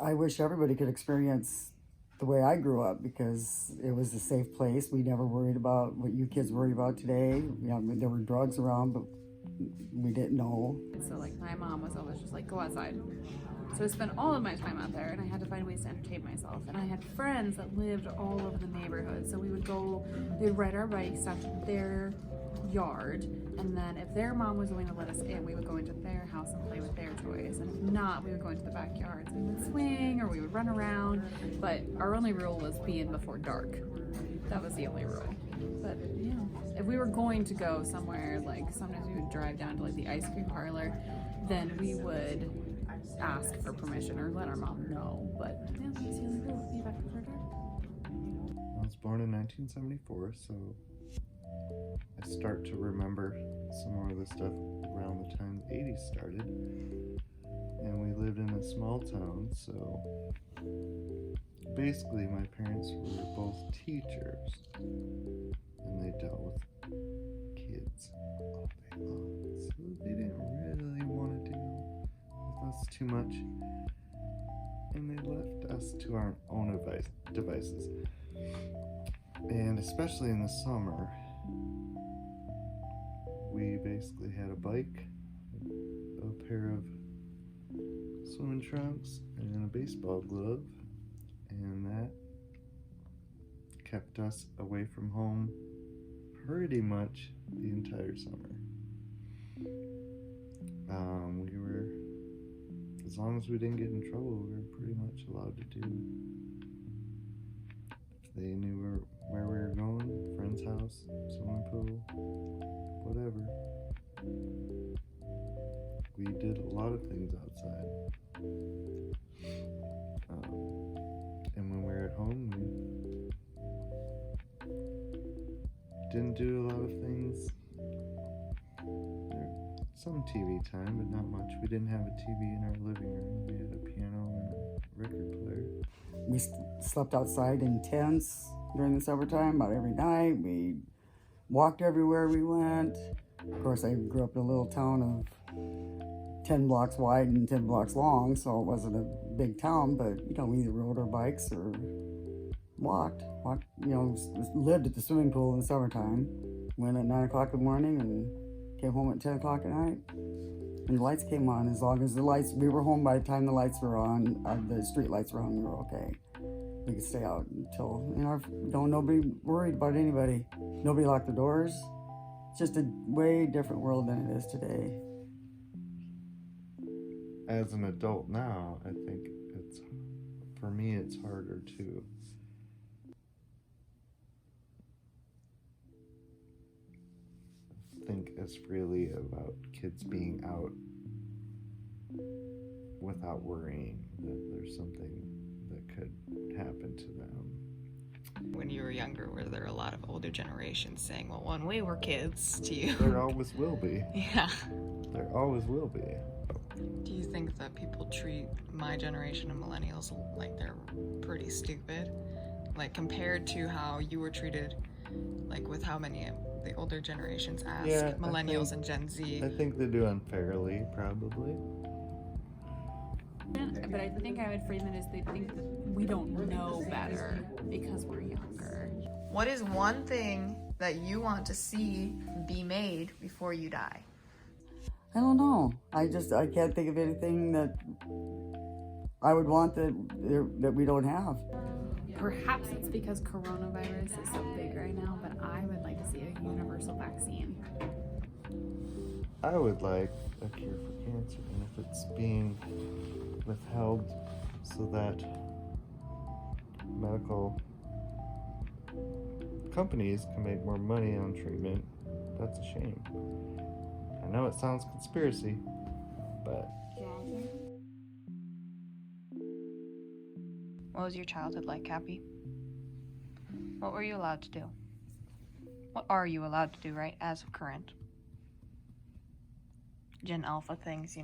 I wish everybody could experience the way I grew up because it was a safe place. We never worried about what you kids worry about today. There were drugs around, but we didn't know. So like my mom was always just like, go outside. So I spent all of my time out there and I had to find ways to entertain myself. And I had friends that lived all over the neighborhood. So we would ride our bikes out to their yard. And then if their mom was willing to let us in, we would go into their house and play with their toys. And if not, we would go into the backyard. So we would swing or we would run around. But our only rule was being before dark. That was the only rule. But yeah, if we were going to go somewhere, like sometimes we would drive down to like the ice cream parlor, then we would ask for permission or let our mom know. But yeah, that's the only rule. Be back before dark. I was born in 1974, so I start to remember some more of the stuff around the time the 80s started. And we lived in a small town, so basically my parents were both teachers, and they dealt with kids all day long, so they didn't really want to deal with us too much, and they left us to our own devices. And especially in the summer, we basically had a bike, a pair of swimming trunks, and a baseball glove, and that kept us away from home pretty much the entire summer. We were, as long as we didn't get in trouble, we were pretty much allowed to do. If they knew where we were going, friend's house, swimming pool, whatever. We did a lot of things outside. And when we were at home, we didn't do a lot of things. Some TV time, but not much. We didn't have a TV in our living room. We had a piano and a record player. We slept outside in tents during the summertime about every night. We walked everywhere we went. Of course, I grew up in a little town of 10 blocks wide and 10 blocks long, so it wasn't a big town, but we either rode our bikes or walked, lived at the swimming pool in the summertime, went at 9 o'clock in the morning and came home at 10 o'clock at night. And the lights came on. As long as we were home by the time the lights were on, the street lights were on, we were okay. We could stay out until, nobody worried about anybody. Nobody locked the doors. It's just a way different world than it is today. As an adult now, I think for me, it's harder to think as freely about kids being out without worrying that there's something that could happen to them. When you were younger, were there a lot of older generations saying, well, when we were kids, to you? There always will be. Yeah. There always will be. Do you think that people treat my generation of millennials like they're pretty stupid? Like compared to how you were treated, like with how many of the older generations ask millennials and Gen Z? I think they do unfairly, probably. But I think I would frame it as they think that we don't know better because we're younger. What is one thing that you want to see be made before you die? I don't know. I can't think of anything that I would want that we don't have. Perhaps it's because coronavirus is so big right now, but I would like to see a universal vaccine. I would like a cure for cancer, and if it's being withheld so that medical companies can make more money on treatment, that's a shame. I know it sounds conspiracy, but... What was your childhood like, Cappy? What were you allowed to do? What are you allowed to do, right, as of current? Gen Alpha things,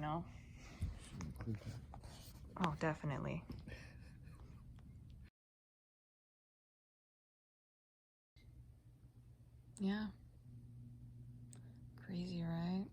Oh, definitely. Yeah. Crazy, right?